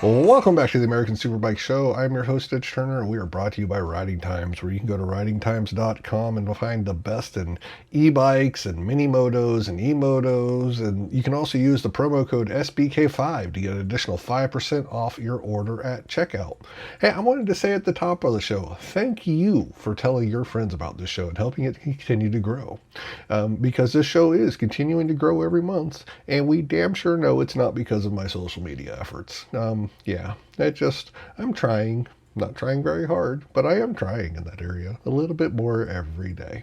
Welcome back to the American Superbike Show. I'm your host, Edge Turner, and we are brought to you by Riding Times, where you can go to ridingtimes.com and find the best in e-bikes and mini motos and e-motos. And you can also use the promo code SBK5 to get an additional 5% off your order at checkout. Hey, I wanted to say at the top of the show, thank you for telling your friends about this show and helping it continue to grow. Because this show is continuing to grow every month, and we damn sure know it's not because of my social media efforts. Yeah, I'm trying, not trying very hard, but I am trying in that area a little bit more every day.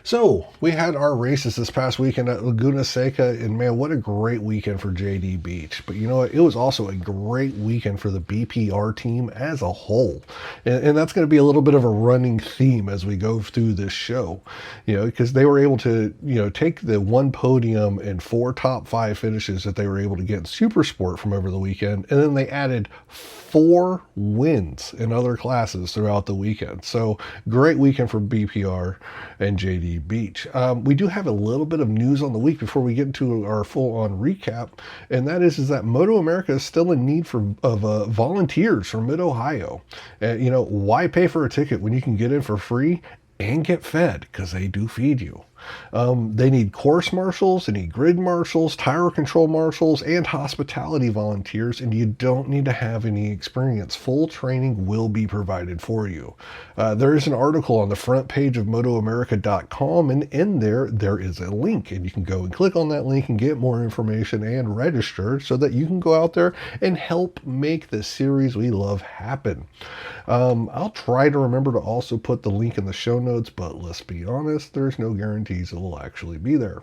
So we had our races this past weekend at Laguna Seca, and man, what a great weekend for JD Beach. But you know what? It was also a great weekend for the BPR team as a whole. And that's going to be a little bit of a running theme as we go through this show, because they were able to, take the one podium and four top five finishes that they were able to get in Supersport from over the weekend. And then they added four wins in other classes throughout the weekend. So great weekend for BPR and JD Beach. We do have a little bit of news on the week before we get into our full-on recap, and that is that MotoAmerica is still in need of volunteers from Mid-Ohio. Why pay for a ticket when you can get in for free and get fed, because they do feed you. They need course marshals, they need grid marshals, tire control marshals, and hospitality volunteers, and you don't need to have any experience. Full training will be provided for you. There is an article on the front page of MotoAmerica.com, and in there is a link, and you can go and click on that link and get more information and register so that you can go out there and help make the series we love happen. I'll try to remember to also put the link in the show notes, but let's be honest, there's no guarantees it will actually be there.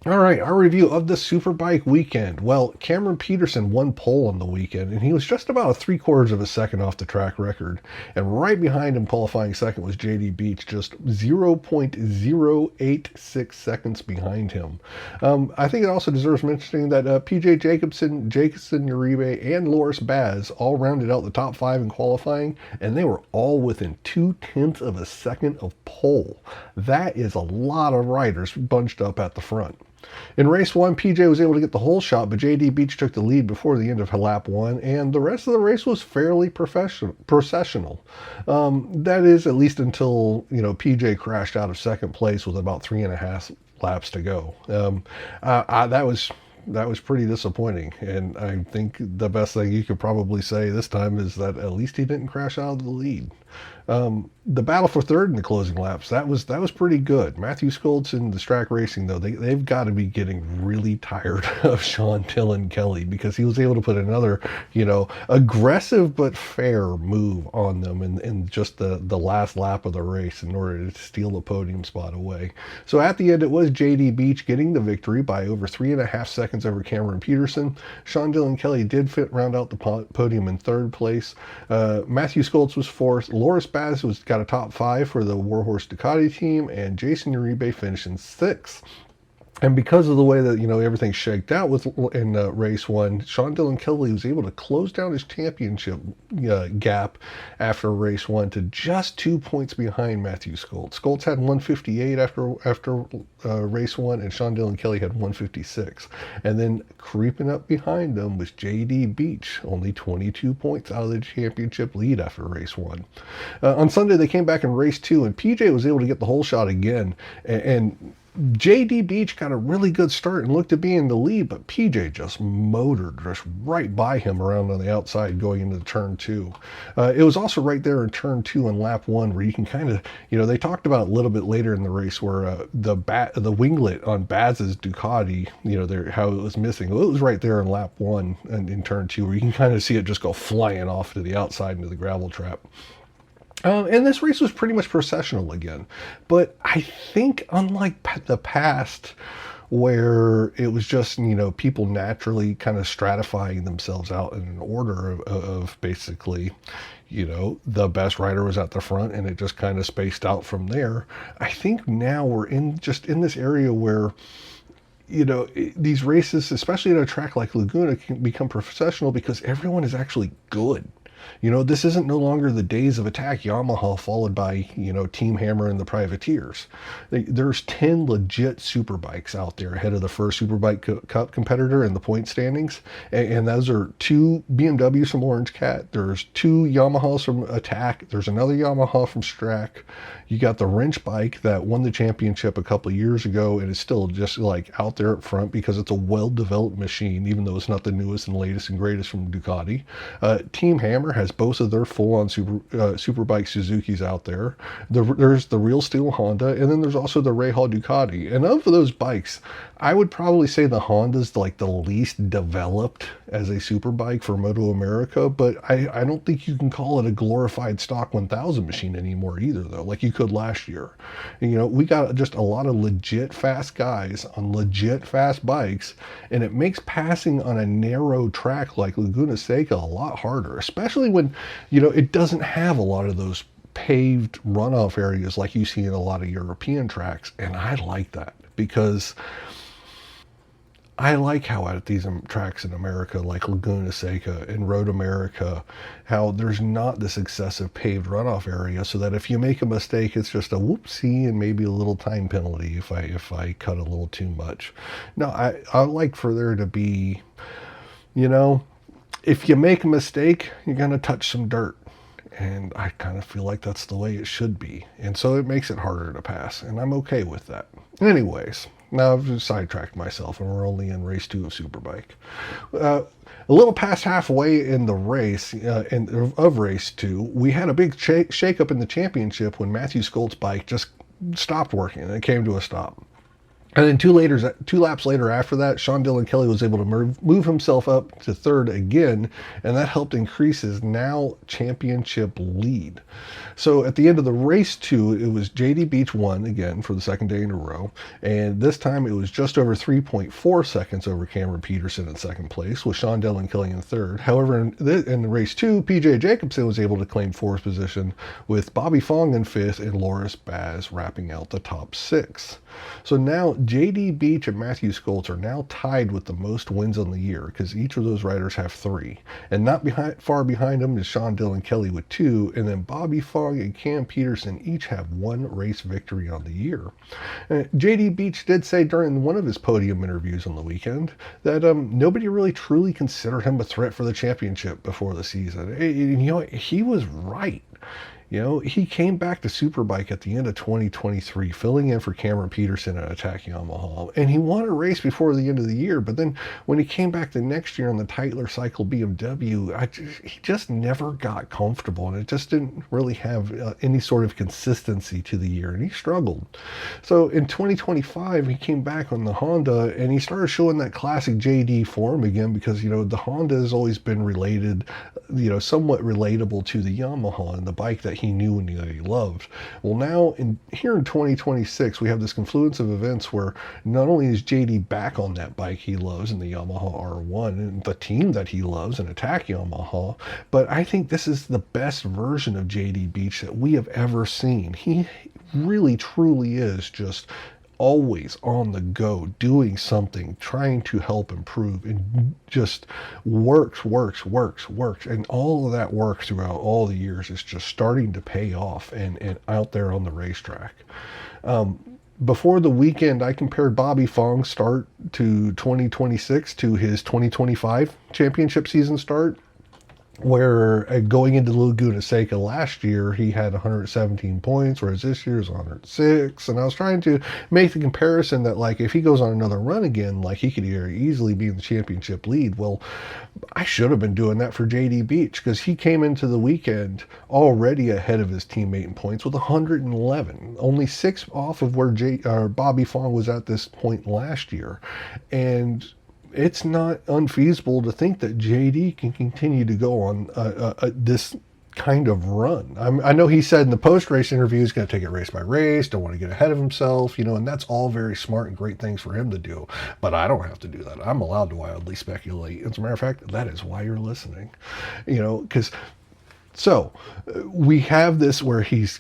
All right, our review of the Superbike weekend. Well, Cameron Peterson won pole on the weekend, and he was just about a 3/4 of a second off the track record. And right behind him, qualifying second, was JD Beach, just 0.086 seconds behind him. I think it also deserves mentioning that PJ Jacobson, Jason Uribe, and Loris Baz all rounded out the top five in qualifying, and they were all within 0.2 of a second of pole. That is a lot of riders bunched up at the front. In race one, PJ was able to get the whole shot, but JD Beach took the lead before the end of lap one, and the rest of the race was fairly processional. That is, at least until PJ crashed out of second place with about 3.5 laps to go. That was pretty disappointing, and I think the best thing you could probably say this time is that at least he didn't crash out of the lead. The battle for third in the closing laps, that was pretty good. Matthew Skoltz and the Strack Racing, though, they've got to be getting really tired of Sean Dillon Kelly, because he was able to put another, aggressive but fair move on them in just the last lap of the race in order to steal the podium spot away. So at the end, it was JD Beach getting the victory by over 3.5 seconds over Cameron Peterson. Sean Dillon Kelly did round out the podium in third place. Matthew Skoltz was fourth. Loris Baz got a top five for the Warhorse Ducati team, and Jason Uribe finished in sixth. And because of the way that everything shaked out in race one, Sean Dillon Kelly was able to close down his championship gap after race one to just 2 points behind Matthew Skoltz. Skoltz had 158 after race one, and Sean Dillon Kelly had 156. And then creeping up behind them was JD Beach, only 22 points out of the championship lead after race one. On Sunday, they came back in race two, and PJ was able to get the whole shot again, and JD Beach got a really good start and looked to be in the lead, but PJ just motored just right by him around on the outside going into turn two. It was also right there in turn two in lap one where you can kind of, they talked about a little bit later in the race where the winglet on Baz's Ducati, how it was missing. Well, it was right there in lap one and in turn two where you can kind of see it just go flying off to the outside into the gravel trap. And this race was pretty much processional again. But I think, unlike the past, where it was just, people naturally kind of stratifying themselves out in an order of basically, the best rider was at the front and it just kind of spaced out from there. I think now we're in this area where, these races, especially at a track like Laguna, can become processional because everyone is actually good. This isn't no longer the days of Attack Yamaha followed by, Team Hammer and the Privateers. There's 10 legit superbikes out there ahead of the first Superbike Cup competitor in the point standings. And those are 2 BMWs from Orange Cat. There's 2 Yamahas from Attack. There's another Yamaha from Strack. You got the wrench bike that won the championship a couple of years ago and is still just like out there up front because it's a well-developed machine, even though it's not the newest and latest and greatest from Ducati. Team Hammer has both of their full-on superbike Suzukis out there. There's the Real Steel Honda, and then there's also the Reihal Ducati. And of those bikes, I would probably say the Honda's like the least developed as a superbike for MotoAmerica, but I don't think you can call it a glorified stock 1000 machine anymore either, though, like you could last year. We got just a lot of legit fast guys on legit fast bikes, and it makes passing on a narrow track like Laguna Seca a lot harder, especially when, it doesn't have a lot of those paved runoff areas like you see in a lot of European tracks. And I like that because I like how at these tracks in America, like Laguna Seca and Road America, how there's not this excessive paved runoff area, so that if you make a mistake, it's just a whoopsie and maybe a little time penalty if I cut a little too much. No, I like for there to be, if you make a mistake, you're going to touch some dirt. And I kind of feel like that's the way it should be. And so it makes it harder to pass. And I'm okay with that. Anyways, now I've sidetracked myself and we're only in race 2 of Superbike. A little past halfway in the race, of race 2, we had a big shake-up in the championship when Matthew Skolt's bike just stopped working and it came to a stop. And then 2 laps later after that, Sean Dillon Kelly was able to move himself up to 3rd again, and that helped increase his now championship lead. So at the end of the race 2, it was JD Beach won again for the 2nd day in a row, and this time it was just over 3.4 seconds over Cameron Peterson in 2nd place, with Sean Dillon Kelly in 3rd. However, in the race 2, PJ Jacobson was able to claim 4th position, with Bobby Fong in 5th and Loris Baz wrapping out the top 6. So now JD Beach and Matthew Skoltz are now tied with the most wins on the year because each of those riders have 3. And not far behind them is Sean Dillon Kelly with 2, and then Bobby Fong and Cam Peterson each have 1 race victory on the year. JD Beach did say during one of his podium interviews on the weekend that nobody really truly considered him a threat for the championship before the season. And, he was right. He came back to Superbike at the end of 2023, filling in for Cameron Peterson at Attack Yamaha, and he won a race before the end of the year. But then when he came back the next year on the Tytler Cycle BMW, he just never got comfortable, and it just didn't really have any sort of consistency to the year, and he struggled. So in 2025, he came back on the Honda, and he started showing that classic JD form again because, the Honda has always been related, somewhat relatable to the Yamaha and the bike that he knew and that he loved. Well, now here in 2026, we have this confluence of events where not only is JD back on that bike he loves in the Yamaha R1 and the team that he loves in Attack Yamaha, but I think this is the best version of JD Beach that we have ever seen. He really, truly is just always on the go, doing something, trying to help improve, and just works. And all of that work throughout all the years is just starting to pay off and out there on the racetrack. Before the weekend, I compared Bobby Fong's start to 2026 to his 2025 championship season start, where going into Laguna Seca last year, he had 117 points, whereas this year is 106. And I was trying to make the comparison that, like, if he goes on another run again, like, he could easily be in the championship lead. Well, I should have been doing that for JD Beach because he came into the weekend already ahead of his teammate in points with 111, only 6 off of where Bobby Fong was at this point last year. And it's not unfeasible to think that JD can continue to go on this kind of run. I know he said in the post-race interview he's going to take it race by race, don't want to get ahead of himself, and that's all very smart and great things for him to do. But I don't have to do that. I'm allowed to wildly speculate. As a matter of fact, that is why you're listening. Because so we have this where he's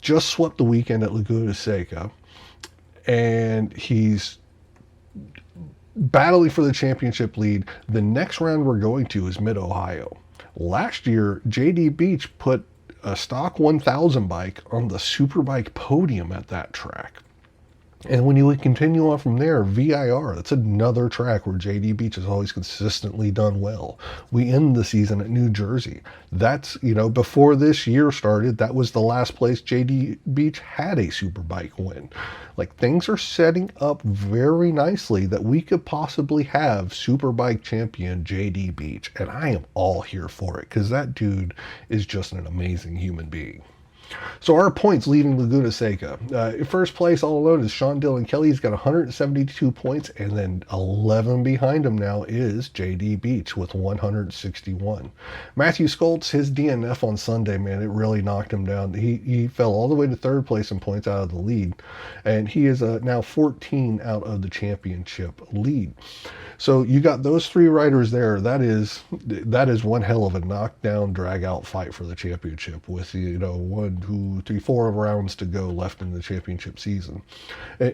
just swept the weekend at Laguna Seca, and he's battling for the championship lead. The next round we're going to is Mid-Ohio. Last year, JD Beach put a stock 1000 bike on the Superbike podium at that track. And when you would continue on from there, VIR, that's another track where JD Beach has always consistently done well. We end the season at New Jersey. That's, before this year started, that was the last place JD Beach had a Superbike win. Like, things are setting up very nicely that we could possibly have Superbike champion JD Beach. And I am all here for it because that dude is just an amazing human being. So our points leaving Laguna Seca. In first place all alone is Sean Dillon Kelly. He's got 172 points, and then 11 behind him now is JD Beach with 161. Matthew Skoltz, his DNF on Sunday, man, it really knocked him down. He fell all the way to third place in points out of the lead, and he is now 14 out of the championship lead. So you got those three riders there. That is one hell of a knockdown, drag out fight for the championship with 1, 2, 3, 4 rounds to go left in the championship season.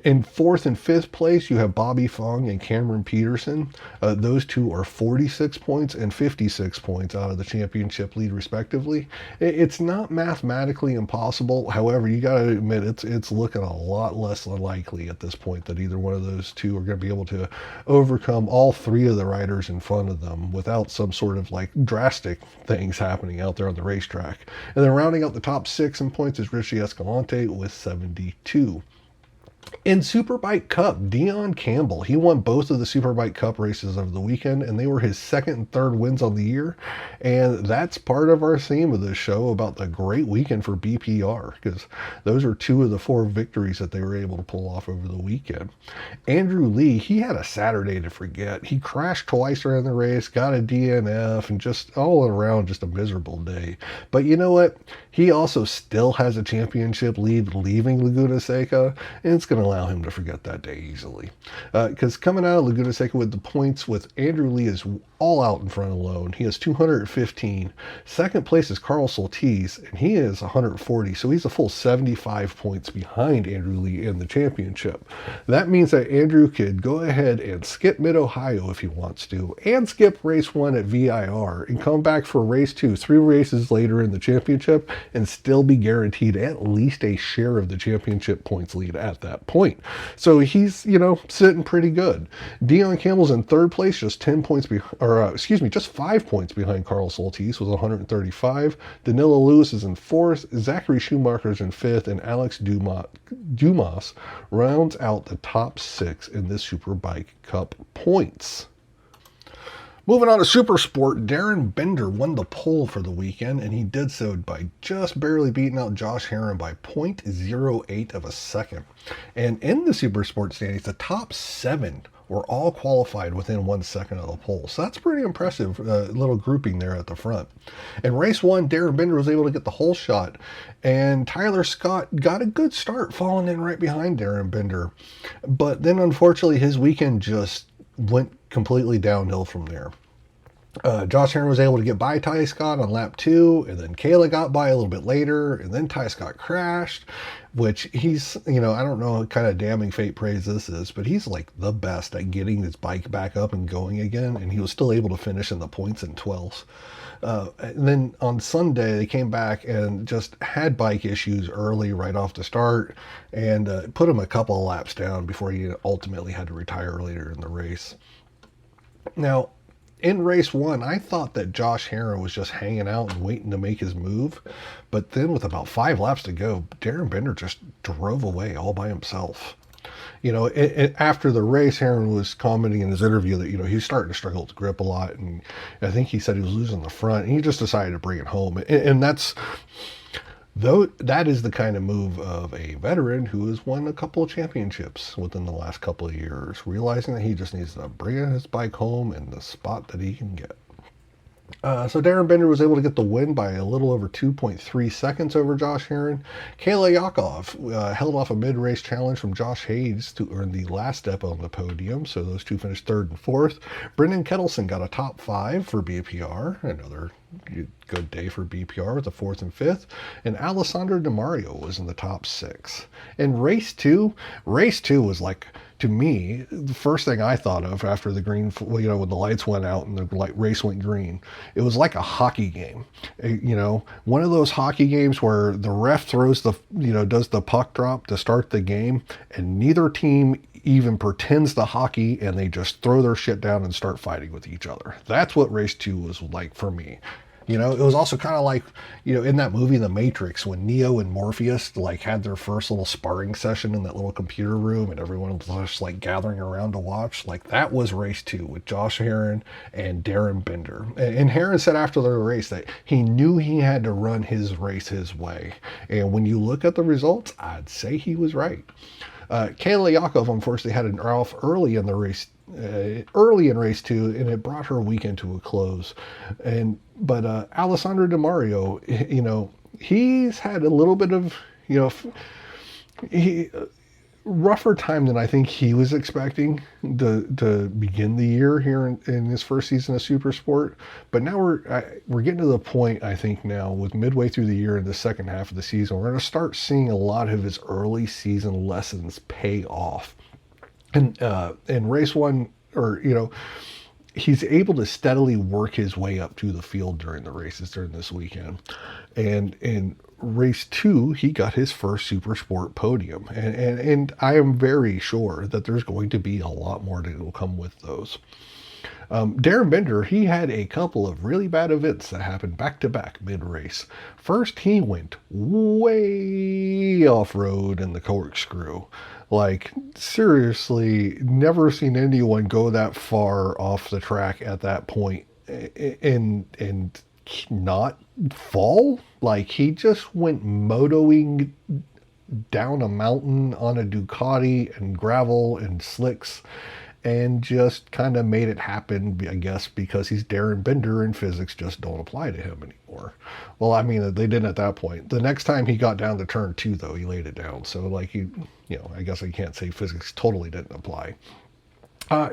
In fourth and fifth place, you have Bobby Fong and Cameron Peterson. Those two are 46 points and 56 points out of the championship lead, respectively. It's not mathematically impossible. However, you got to admit it's looking a lot less likely at this point that either one of those two are going to be able to overcome all three of the riders in front of them without some sort of drastic things happening out there on the racetrack. And then rounding out the top 6 in points is Richie Escalante with 72. In Superbike Cup, Dion Campbell, he won both of the Superbike Cup races of the weekend, and they were his second and third wins on the year. And that's part of our theme of this show about the great weekend for BPR, because those are 2 of the 4 victories that they were able to pull off over the weekend. Andrew Lee, he had a Saturday to forget. He crashed twice during the race, got a DNF, and just all around just a miserable day. But you know what? He also still has a championship lead leaving Laguna Seca, and it's going to allow him to forget that day easily. Because coming out of Laguna Seca with the points with Andrew Lee is all out in front alone. He has 215. Second place is Carl Soltis, and he is 140. So he's a full 75 points behind Andrew Lee in the championship. That means that Andrew could go ahead and skip Mid-Ohio if he wants to, and skip race 1 at VIR, and come back for race 2, 3 races later in the championship, and still be guaranteed at least a share of the championship points lead at that point. So he's, sitting pretty good. Dion Campbell's in third place, just 10 points just 5 points behind Carl Soltis with 135. Danilo Lewis is in fourth, Zachary Schumacher's in fifth, and Alex Dumas rounds out the top 6 in this Superbike Cup points. Moving on to Supersport, Darren Bender won the pole for the weekend, and he did so by just barely beating out Josh Herron by 0.08 of a second. And in the Supersport standings, the top 7 were all qualified within 1 second of the pole. So that's pretty impressive, little grouping there at the front. In race 1, Darren Bender was able to get the whole shot, and Tyler Scott got a good start, falling in right behind Darren Bender. But then, unfortunately, his weekend just went completely downhill from there. Josh Herron was able to get by Ty Scott on lap 2, and then Kayla got by a little bit later, and then Ty Scott crashed, which he's, I don't know what kind of damning fate praise this is, but he's like the best at getting his bike back up and going again, and he was still able to finish in the points in 12th. And then on Sunday, they came back and just had bike issues early right off the start, and put him a couple of laps down before he ultimately had to retire later in the race. Now, in race 1, I thought that Josh Herron was just hanging out and waiting to make his move. But then with about 5 laps to go, Darren Bender just drove away all by himself. After the race, Herron was commenting in his interview that, he was starting to struggle with grip a lot. And I think he said he was losing the front. And he just decided to bring it home. And that's... Though that is the kind of move of a veteran who has won a couple of championships within the last couple of years, realizing that he just needs to bring his bike home in the spot that he can get. So Darren Bender was able to get the win by a little over 2.3 seconds over Josh Herron. Kayla Yakov held off a mid-race challenge from Josh Hayes to earn the last step on the podium, so those two finished third and fourth. Brendan Kettleson got a top 5 for BPR, another good day for BPR with the 4th and 5th, and Alessandro Di Mario was in the top 6. In race 2 was like to me, the first thing I thought of after the green, when the lights went out and the race went green, it was like a hockey game. One of those hockey games where the ref throws does the puck drop to start the game, and neither team even pretends to hockey, and they just throw their shit down and start fighting with each other. That's what race 2 was like for me. It was also kind of like, in that movie The Matrix, when Neo and Morpheus had their first little sparring session in that little computer room, and everyone was just gathering around to watch. That was race 2 with Josh Herrin and Darren Bender. And Herrin said after the race that he knew he had to run his race his way. And when you look at the results, I'd say he was right. Kayla Yakov unfortunately had an off early in race 2, and it brought her weekend to a close. But Alessandro Di Mario, he's had a little bit of rougher time than I think he was expecting to begin the year here in his first season of Supersport. But now we're getting to the point, I think, now with midway through the year in the second half of the season, we're going to start seeing a lot of his early season lessons pay off. And in race 1, he's able to steadily work his way up to the field during the races during this weekend. And in race 2, he got his first Supersport podium. And I am very sure that there's going to be a lot more to come with those. Darren Bender, he had a couple of really bad events that happened back-to-back mid-race. First, he went way off-road in the corkscrew. Seriously, never seen anyone go that far off the track at that point and not fall. He just went motoing down a mountain on a Ducati and gravel and slicks, and just kind of made it happen, I guess, because he's Darren Bender and physics just don't apply to him anymore. Well, I mean, they didn't at that point. The next time he got down to turn 2, though, he laid it down. So, I guess I can't say physics totally didn't apply.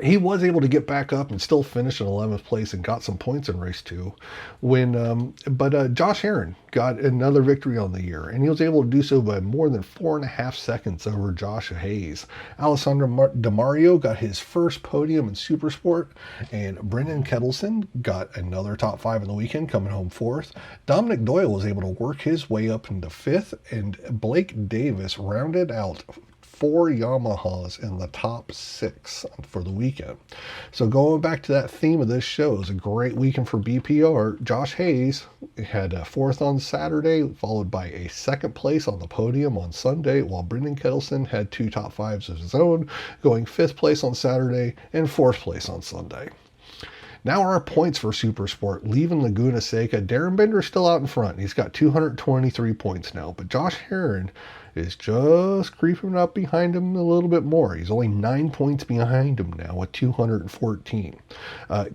He was able to get back up and still finish in 11th place and got some points in race 2. But Josh Herrin got another victory on the year, and he was able to do so by more than 4.5 seconds over Josh Hayes. Alessandro Di Mario got his first podium in Supersport, and Brendan Kettleson got another top 5 in the weekend, coming home 4th. Dominic Doyle was able to work his way up into 5th, and Blake Davis rounded out 4 Yamahas in the top 6 for the weekend. So going back to that theme of this show, it was a great weekend for BPR. Josh Hayes had a 4th on Saturday, followed by a 2nd place on the podium on Sunday, while Brendan Kettleson had 2 top 5s of his own, going 5th place on Saturday and 4th place on Sunday. Now our points for Supersport. Leaving Laguna Seca, Darren Bender is still out in front. He's got 223 points now, but Josh Herrin is just creeping up behind him a little bit more. He's only 9 points behind him now with 214.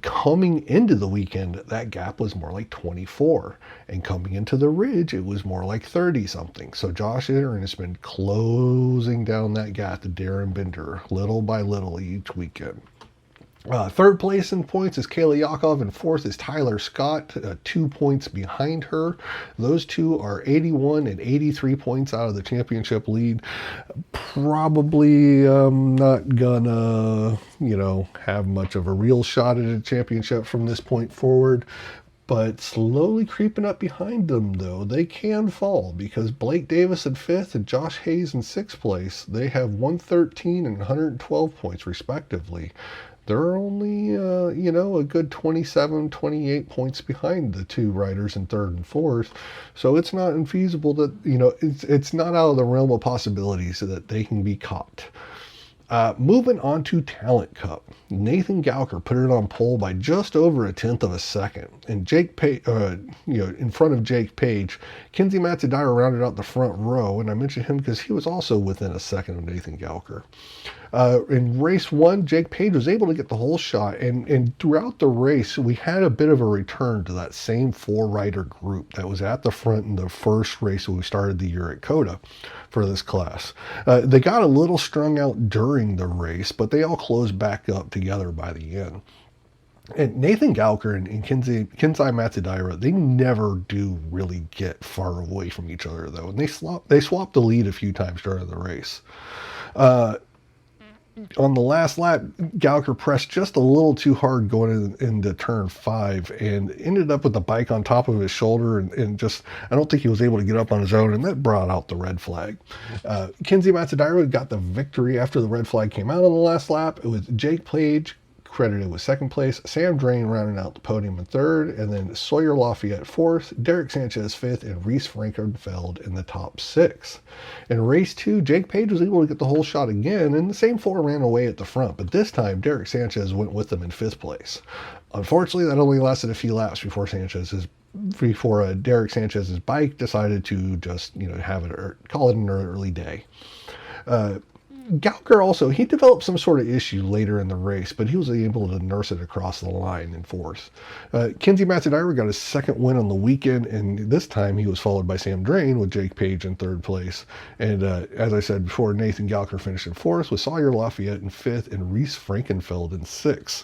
Coming into the weekend, that gap was more like 24. And coming into the Ridge, it was more like 30-something. So Josh Herrin has been closing down that gap to Darren Bender little by little each weekend. 3rd place in points is Kayla Yakov, and 4th is Tyler Scott, 2 points behind her. Those two are 81 and 83 points out of the championship lead. Probably not gonna, have much of a real shot at a championship from this point forward. But slowly creeping up behind them, though, they can fall, because Blake Davis in 5th and Josh Hayes in 6th place, they have 113 and 112 points respectively. They're only, a good 27, 28 points behind the 2 riders in 3rd and 4th. So it's not infeasible that, it's not out of the realm of possibilities that they can be caught. Moving on to Talent Cup, Nathan Gauker put it on pole by just over 1/10 of a second, and in front of Jake Page, Kenzie Matsudaira rounded out the front row, and I mentioned him because he was also within a second of Nathan Gauker. In race 1, Jake Page was able to get the whole shot, and throughout the race, we had a bit of a return to that same 4-rider group that was at the front in the first race when we started the year at COTA for this class. They got a little strung out during the race, but they all closed back up together by the end. And Nathan Gauker and Kenzai Matsudaira, they never do really get far away from each other, though, and they swapped the lead a few times during the race. On the last lap, Gallagher pressed just a little too hard going into turn 5 and ended up with the bike on top of his shoulder and just, I don't think he was able to get up on his own, and that brought out the red flag. Kenzie Matsudaira got the victory after the red flag came out on the last lap. It was Jake Page credited with second place, Sam Drain rounding out the podium in third, and then Sawyer Lafayette fourth, Derek Sanchez fifth, and Reese Frankenfeld in the top 6. In race 2, Jake Page was able to get the whole shot again, and the same 4 ran away at the front, but this time Derek Sanchez went with them in 5th place. Unfortunately, that only lasted a few laps before Derek Sanchez's bike decided to just, have it or call it an early day. Gallagher also, he developed some sort of issue later in the race, but he was able to nurse it across the line in 4th. Kenzie Matsudaira got his second win on the weekend, and this time he was followed by Sam Drain with Jake Page in 3rd place. And as I said before, Nathan Gallagher finished in 4th with Sawyer Lafayette in 5th and Reese Frankenfeld in 6th.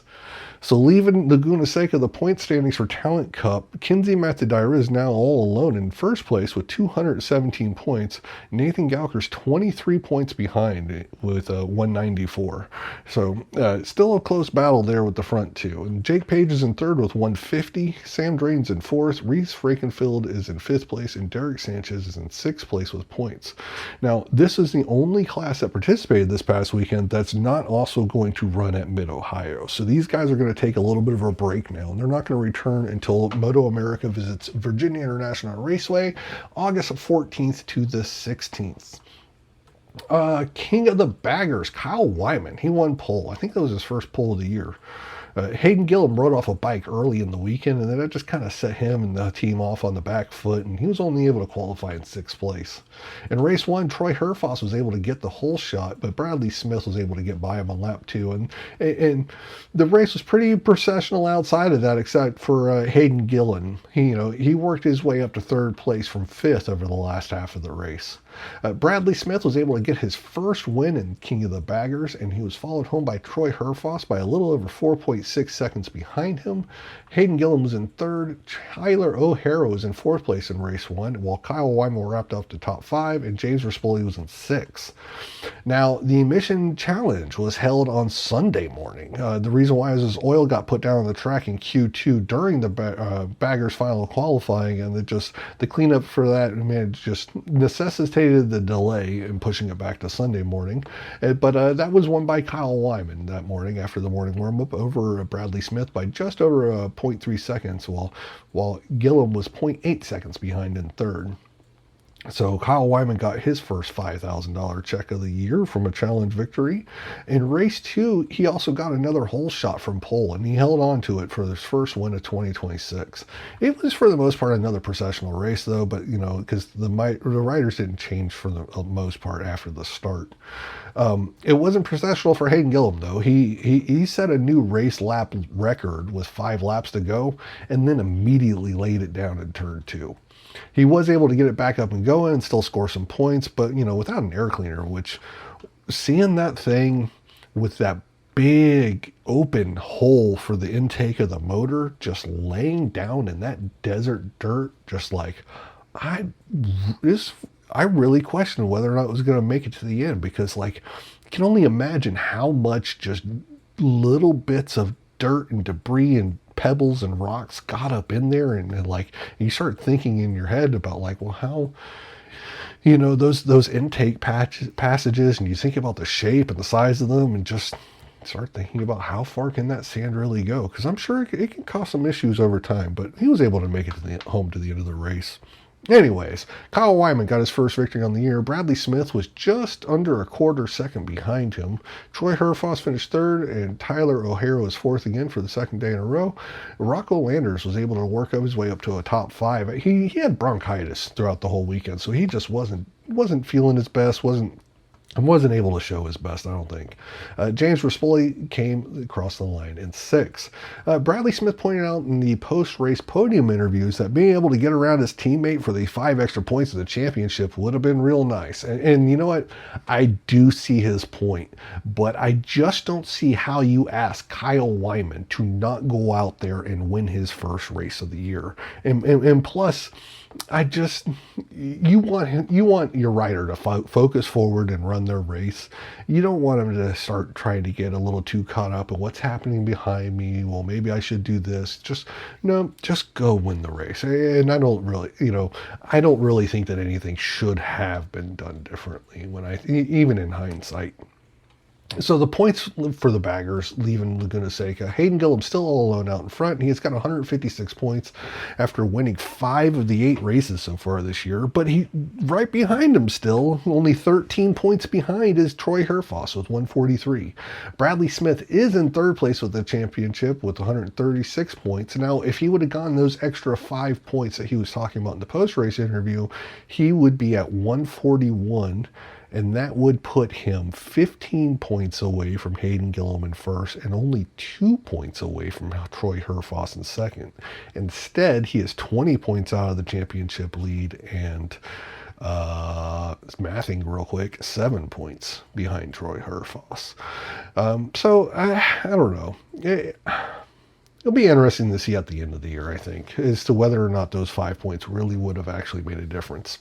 So leaving Laguna Seca, the point standings for Talent Cup, Kenzie Matsudaira is now all alone in 1st place with 217 points. Nathan Gallagher's 23 points behind with 194. So still a close battle there with the front 2. And Jake Page is in 3rd with 150. Sam Drain's in 4th. Reese Frankenfeld is in 5th place. And Derek Sanchez is in 6th place with points. Now, this is the only class that participated this past weekend that's not also going to run at Mid-Ohio. So these guys are going to take a little bit of a break now, and they're not going to return until MotoAmerica visits Virginia International Raceway August 14th to the 16th. King of the Baggers, Kyle Wyman, he won pole. I think that was his first pole of the year. Hayden Gillum rode off a bike early in the weekend, and then that just kind of set him and the team off on the back foot, and he was only able to qualify in 6th place. In race 1, Troy Herfoss was able to get the whole shot, but Bradley Smith was able to get by him on lap 2, and the race was pretty processional outside of that, except for Hayden Gillum. He worked his way up to 3rd place from 5th over the last half of the race. Bradley Smith was able to get his first win in King of the Baggers, and he was followed home by Troy Herfoss by a little over 4.6 seconds behind him. Hayden Gillum was in 3rd. Tyler O'Hara was in 4th place in race 1, while Kyle Wyman wrapped up the top 5, and James Rispoli was in 6th. Now, the emission challenge was held on Sunday morning. The reason why is oil got put down on the track in Q2 during the Baggers final qualifying, and the cleanup for that just necessitated the delay in pushing it back to Sunday morning. But that was won by Kyle Wyman that morning after the morning warm-up over Bradley Smith by just over 0.3 seconds, while Gillum was 0.8 seconds behind in 3rd. So Kyle Wyman got his first $5,000 check of the year from a challenge victory. In race 2, he also got another hole shot from pole, and he held on to it for his first win of 2026. It was for the most part another processional race though, but because the riders didn't change for the most part after the start. It wasn't processional for Hayden Gillum though. He set a new race lap record with 5 laps to go, and then immediately laid it down in turn 2. He was able to get it back up and going and still score some points, but without an air cleaner, which seeing that thing with that big open hole for the intake of the motor just laying down in that desert dirt, just like I really questioned whether or not it was going to make it to the end, because you can only imagine how much just little bits of dirt and debris and pebbles and rocks got up in there, and you start thinking in your head about how those intake passages, and you think about the shape and the size of them, and just start thinking about how far can that sand really go, because I'm sure it can cause some issues over time. But he was able to make it home to the end of the race. Anyways, Kyle Wyman got his first victory on the year. Bradley Smith was just under a quarter second behind him. Troy Herfoss finished 3rd, and Tyler O'Hara was 4th again for the 2nd day in a row. Rocco Landers was able to work his way up to a top 5. He had bronchitis throughout the whole weekend, so he just wasn't feeling his best, wasn't able to show his best, I don't think. James Rispoli came across the line in 6th. Bradley Smith pointed out in the post-race podium interviews that being able to get around his teammate for the 5 extra points of the championship would have been real nice. And you know what? I do see his point, but I just don't see how you ask Kyle Wyman to not go out there and win his first race of the year. And plus, you want your rider to focus forward and run run their race. You don't want them to start trying to get a little too caught up in what's happening behind me. Well, maybe I should do this. Just go win the race. And I don't really think that anything should have been done differently even in hindsight. So the points for the baggers, leaving Laguna Seca, Hayden Gillum's still all alone out in front. He's got 156 points after winning 5 of the 8 races so far this year. But he right behind him still, only 13 points behind, is Troy Herfoss with 143. Bradley Smith is in third place with the championship with 136 points. Now, if he would have gotten those extra 5 points that he was talking about in the post-race interview, he would be at 141. And that would put him 15 points away from Hayden Gillum in first and only 2 points away from Troy Herfoss in second. Instead, he is 20 points out of the championship lead and, mathing real quick, 7 points behind Troy Herfoss. So, I don't know. It'll be interesting to see at the end of the year, I think, as to whether or not those 5 points really would have actually made a difference.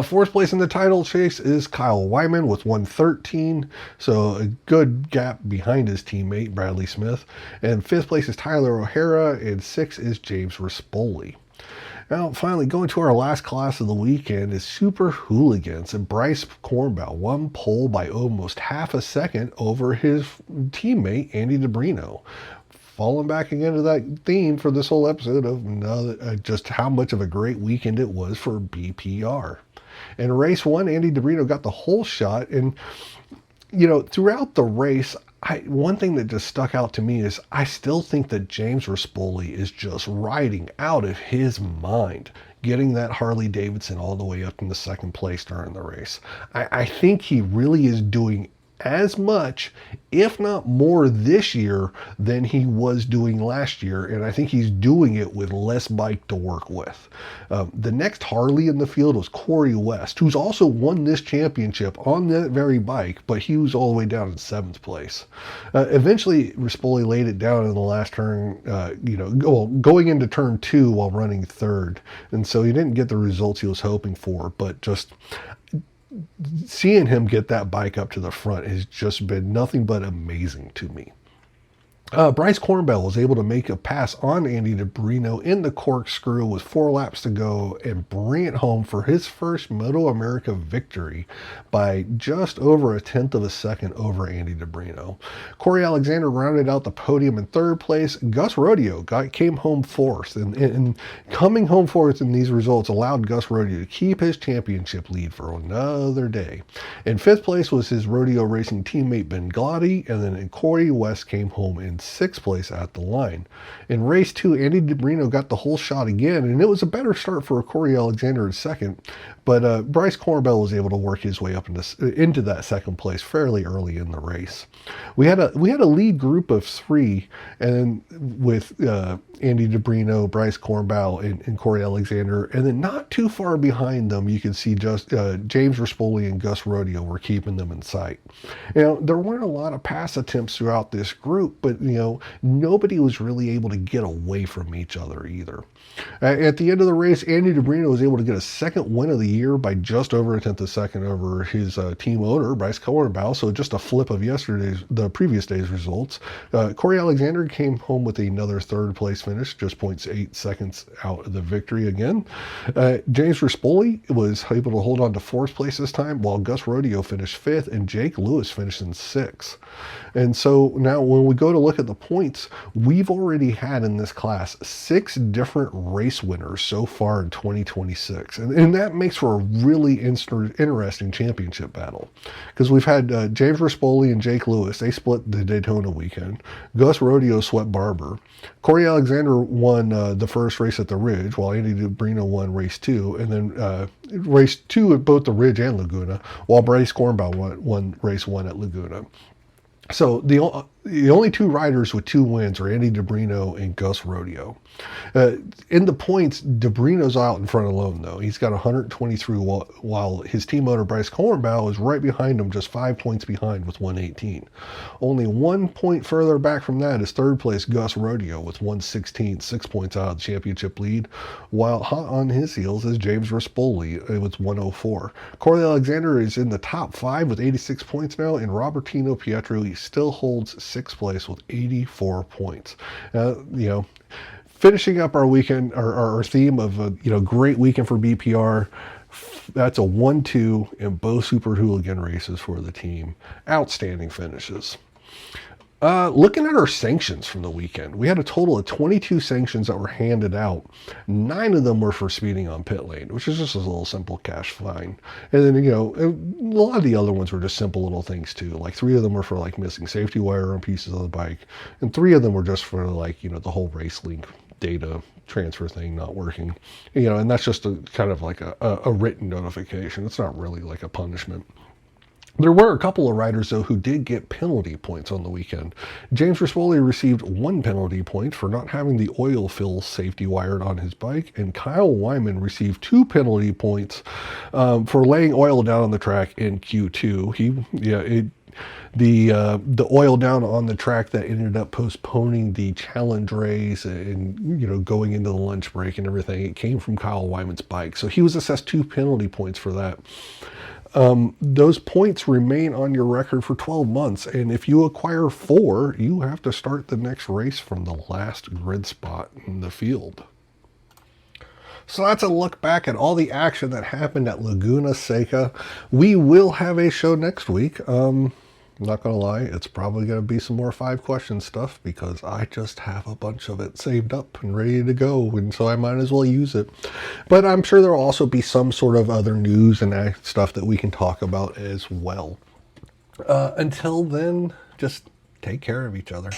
Fourth place in the title chase is Kyle Wyman with 113, so a good gap behind his teammate Bradley Smith. And fifth place is Tyler O'Hara, and sixth is James Rispoli. Now, finally, going to our last class of the weekend is Super Hooligans, and Bryce Cornbell won pole by almost half a second over his teammate Andy DeBrino. Falling back again to that theme for this whole episode of just how much of a great weekend it was for BPR. In race 1, Andy DeBrino got the whole shot, and throughout the race, one thing that just stuck out to me is I still think that James Rispoli is just riding out of his mind, getting that Harley Davidson all the way up in the second place during the race. I think he really is doing as much, if not more, this year than he was doing last year, and I think he's doing it with less bike to work with. The next Harley in the field was Corey West, who's also won this championship on that very bike, but he was all the way down in 7th place. Eventually, Rispoli laid it down in the last turn, going into turn 2 while running 3rd, and so he didn't get the results he was hoping for, but just seeing him get that bike up to the front has just been nothing but amazing to me. Bryce Cornbell was able to make a pass on Andy DeBrino in the corkscrew with 4 laps to go and bring it home for his first MotoAmerica victory by just over a 1/10 of a second over Andy DeBrino. Corey Alexander rounded out the podium in 3rd place. Gus Rodeo came home 4th, and coming home 4th in these results allowed Gus Rodeo to keep his championship lead for another day. In 5th place was his Rodeo Racing teammate Ben Glotty, and then Corey West came home in 6th place at the line. In race 2, Andy DeBrino got the whole shot again, and it was a better start for Corey Alexander in 2nd, but Bryce Cornbell was able to work his way up into that 2nd place fairly early in the race. We had a lead group of 3, and with Andy DeBrino, Bryce Cornbell, and Corey Alexander, and then not too far behind them, you can see just James Rispoli and Gus Rodeo were keeping them in sight. There weren't a lot of pass attempts throughout this group, but nobody was really able to get away from each other either. At the end of the race, Andy DeBrino was able to get a 2nd win of the year by just over a 1/10 of a second over his team owner, Bryce Cornbell, so just a flip of the previous day's results. Corey Alexander came home with another 3rd place finish, just 0.8 seconds out of the victory again. James Rispoli was able to hold on to 4th place this time, while Gus Rodeo finished 5th and Jake Lewis finished in 6th. And so now when we go to look at the points, we've already had in this class 6 different race winners so far in 2026. And that makes for a really interesting championship battle. Because we've had James Rispoli and Jake Lewis, they split the Daytona weekend. Gus Rodeo swept Barber. Corey Alexander won the first race at the Ridge, while Andy DeBrino won race 2. And then race 2 at both the Ridge and Laguna, while Bryce Cornbell won race 1 at Laguna. So the only two riders with 2 wins are Andy DeBrino and Gus Rodeo. In the points, DeBrino's out in front alone, though. He's got 123, while his team owner Bryce Cornbow is right behind him, just 5 points behind with 118. Only 1 point further back from that is third place Gus Rodeo with 116, 6 points out of the championship lead, while hot on his heels is James Rispoli with 104. Corey Alexander is in the top 5 with 86 points now, and Robertino Pietro still holds 6th place with 84 points. Finishing up our weekend, our theme of a great weekend for BPR. That's a 1-2 in both Super Hooligan races for the team. Outstanding finishes. Looking at our sanctions from the weekend, we had a total of 22 sanctions that were handed out. 9 of them were for speeding on pit lane, which is just a little simple cash fine. And then, a lot of the other ones were just simple little things too. Like 3 of them were for like missing safety wire on pieces of the bike. And 3 of them were just for like, the whole race link data transfer thing not working. And that's just a kind of like a written notification. It's not really like a punishment. There were a couple of riders, though, who did get penalty points on the weekend. James Rispoli received 1 penalty point for not having the oil fill safety wired on his bike, and Kyle Wyman received 2 penalty points for laying oil down on the track in Q2. The oil down on the track that ended up postponing the challenge race and going into the lunch break and everything, it came from Kyle Wyman's bike. So he was assessed 2 penalty points for that. Those points remain on your record for 12 months, and if you acquire 4, you have to start the next race from the last grid spot in the field. So that's a look back at all the action that happened at Laguna Seca. We will have a show next week. I'm not going to lie, it's probably going to be some more 5 question stuff because I just have a bunch of it saved up and ready to go, and so I might as well use it. But I'm sure there will also be some sort of other news and stuff that we can talk about as well. Until then, just take care of each other.